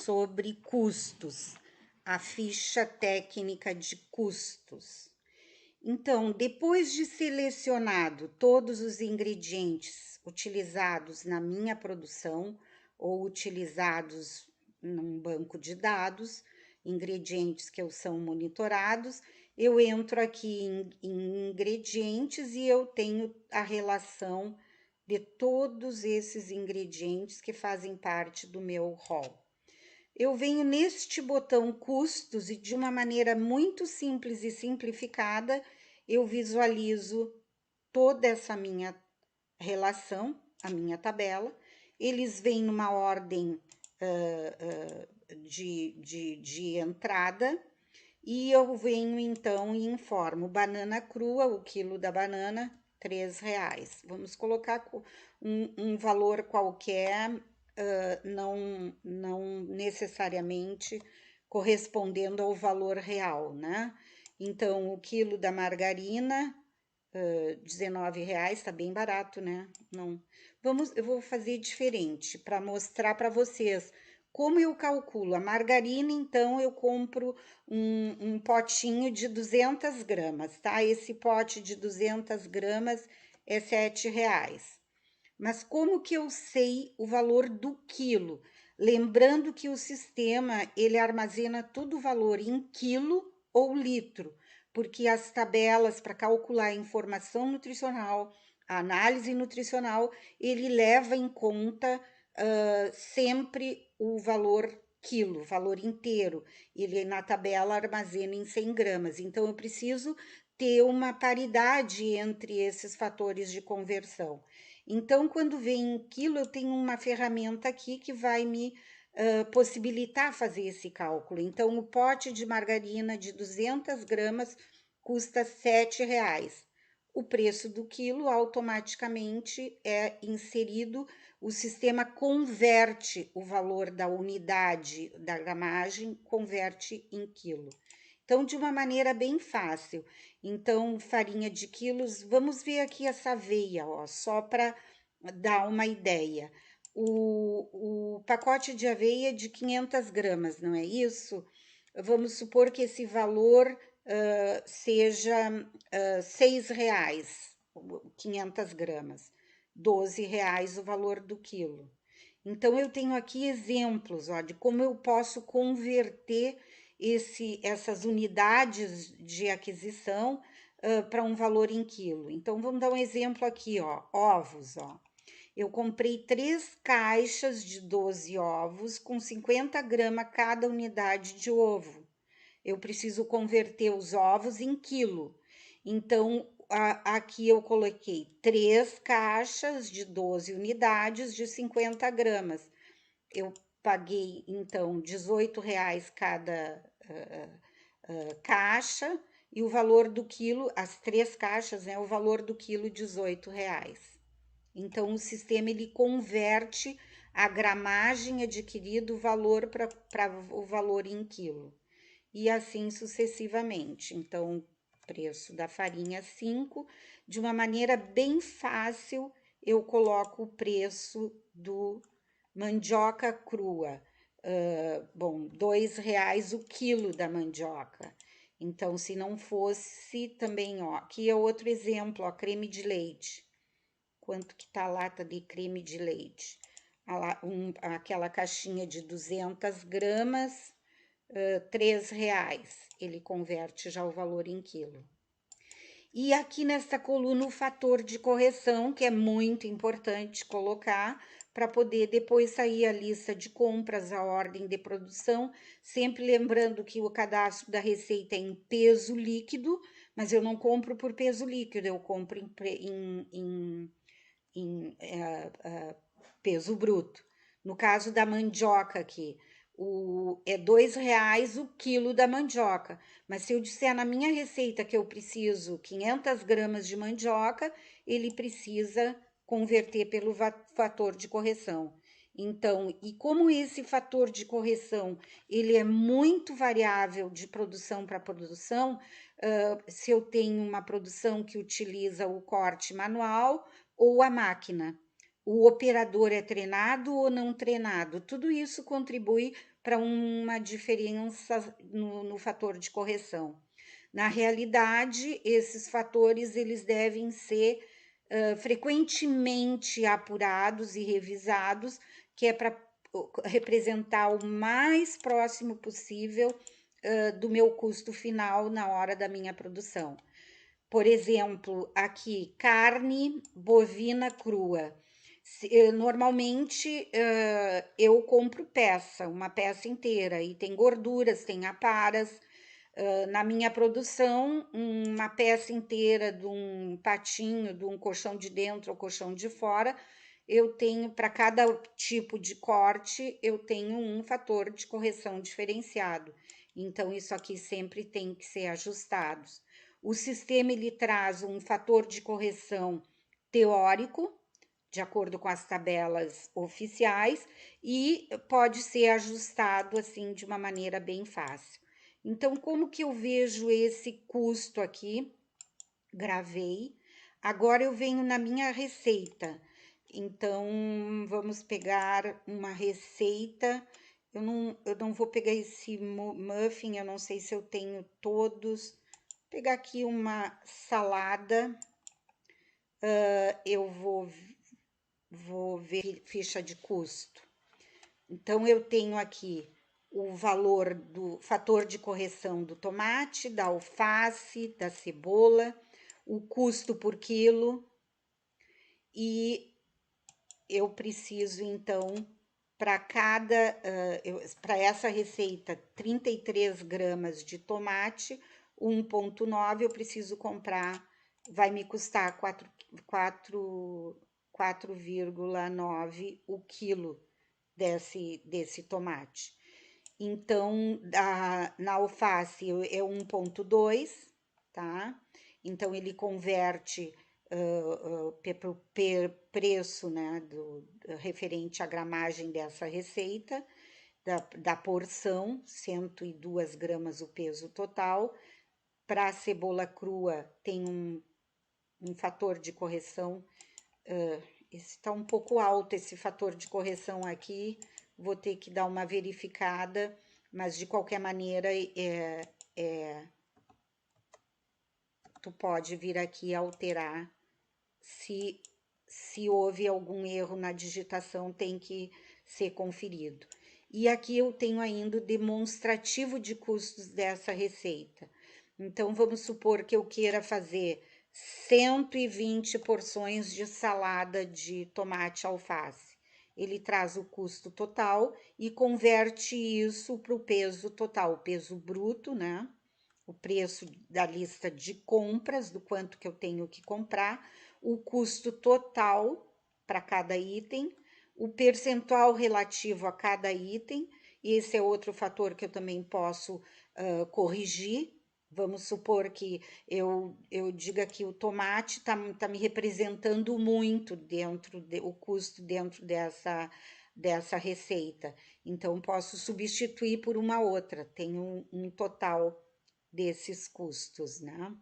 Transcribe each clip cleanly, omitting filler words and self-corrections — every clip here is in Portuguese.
sobre custos, a ficha técnica de custos. Então, depois de selecionado todos os ingredientes utilizados na minha produção ou utilizados num banco de dados, ingredientes que são monitorados, eu entro aqui em ingredientes e eu tenho a relação de todos esses ingredientes que fazem parte do meu rol. Eu venho neste botão custos e de uma maneira muito simples e simplificada, eu visualizo toda essa minha relação, a minha tabela. Eles vêm numa ordem de entrada e eu venho então e informo banana crua, o quilo da banana, R$3. Vamos colocar um valor qualquer, não necessariamente correspondendo ao valor real, né? Então, o quilo da margarina, R$19, tá bem barato, né? Não. Eu vou fazer diferente para mostrar para vocês como eu calculo. A margarina, então, eu compro um potinho de 200 gramas, tá? Esse pote de 200 gramas é R$7. Mas como que eu sei o valor do quilo? Lembrando que o sistema, ele armazena todo o valor em quilo ou litro, porque as tabelas para calcular a informação nutricional, a análise nutricional, ele leva em conta sempre o valor quilo, valor inteiro. Ele na tabela armazena em 100 gramas. Então, eu preciso ter uma paridade entre esses fatores de conversão. Então, quando vem em quilo, eu tenho uma ferramenta aqui que vai me possibilitar fazer esse cálculo. Então, o pote de margarina de 200 gramas custa R$7. O preço do quilo automaticamente é inserido, o sistema converte o valor da unidade da gramagem, converte em quilo. Então, de uma maneira bem fácil. Então, farinha de quilos, vamos ver aqui essa aveia, ó, só para dar uma ideia. O pacote de aveia é de 500 gramas, não é isso? Vamos supor que esse valor seja R$6, 500 gramas. R$12 o valor do quilo. Então, eu tenho aqui exemplos, ó, de como eu posso converter essas unidades de aquisição para um valor em quilo. Então, vamos dar um exemplo aqui, ó, ovos, ó. Eu comprei 3 caixas de 12 ovos com 50 gramas cada unidade de ovo. Eu preciso converter os ovos em quilo. Então, aqui eu coloquei 3 caixas de 12 unidades de 50 gramas. Eu paguei, então, R$18 cada caixa e o valor do quilo, as 3 caixas, né? O valor do quilo, R$18. Então, o sistema, ele converte a gramagem adquirida, o valor para o valor em quilo. E assim sucessivamente. Então, preço da farinha 5, de uma maneira bem fácil, eu coloco o preço do mandioca crua. Bom, R$2 o quilo da mandioca. Então, se não fosse também, ó, aqui é outro exemplo, ó, creme de leite. Quanto que tá a lata de creme de leite? Aquela caixinha de 200 gramas, R$3. Ele converte já o valor em quilo. E aqui nesta coluna o fator de correção, que é muito importante colocar para poder depois sair a lista de compras, a ordem de produção, sempre lembrando que o cadastro da receita é em peso líquido, mas eu não compro por peso líquido, eu compro em peso bruto. No caso da mandioca aqui, é R$2 o quilo da mandioca. Mas se eu disser na minha receita que eu preciso 500 gramas de mandioca, ele precisa converter pelo fator de correção. Então, e como esse fator de correção, ele é muito variável de produção para produção, se eu tenho uma produção que utiliza o corte manual ou a máquina, o operador é treinado ou não treinado, tudo isso contribui para uma diferença no fator de correção. Na realidade, esses fatores eles devem ser frequentemente apurados e revisados, que é para representar o mais próximo possível do meu custo final na hora da minha produção. Por exemplo, aqui, carne bovina crua. Normalmente eu compro uma peça inteira, e tem gorduras, tem aparas. Na minha produção, uma peça inteira de um patinho, de um colchão de dentro ou colchão de fora, eu tenho, para cada tipo de corte, eu tenho um fator de correção diferenciado. Então, isso aqui sempre tem que ser ajustado. O sistema ele traz um fator de correção teórico, de acordo com as tabelas oficiais, e pode ser ajustado assim de uma maneira bem fácil. Então, como que eu vejo esse custo aqui? Gravei. Agora eu venho na minha receita. Então, vamos pegar uma receita. Eu não vou pegar esse muffin, eu não sei se eu tenho todos. Vou pegar aqui uma salada. Eu vou ver ficha de custo. Então, eu tenho aqui o valor do fator de correção do tomate, da alface, da cebola, o custo por quilo, e eu preciso, então, para essa receita, 33 gramas de tomate, 1,9 eu preciso comprar, vai me custar 4,9 o quilo desse tomate. Então, na alface é 1,2, tá? Então, ele converte pelo preço, né, referente à gramagem dessa receita, da porção, 102 gramas o peso total. Para a cebola crua, tem um fator de correção, está um pouco alto esse fator de correção aqui, vou ter que dar uma verificada, mas de qualquer maneira, tu pode vir aqui alterar. Se houve algum erro na digitação, tem que ser conferido. E aqui eu tenho ainda o demonstrativo de custos dessa receita. Então, vamos supor que eu queira fazer 120 porções de salada de tomate alface. Ele traz o custo total e converte isso para o peso total, o peso bruto, né? O preço da lista de compras, do quanto que eu tenho que comprar, o custo total para cada item, o percentual relativo a cada item, e esse é outro fator que eu também posso corrigir. Vamos supor que eu diga que o tomate tá me representando muito o custo dentro dessa receita. Então, posso substituir por uma outra, tem um total desses custos, né?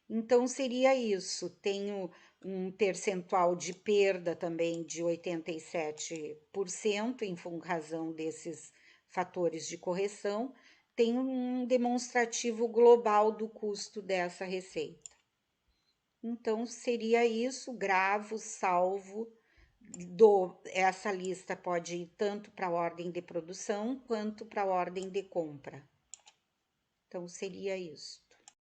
Então, seria isso. Tenho um percentual de perda também de 87% em razão desses fatores de correção. Tenho um demonstrativo global do custo dessa receita. Então, seria isso, gravo, salvo, essa lista pode ir tanto para a ordem de produção quanto para a ordem de compra. Então, seria isso.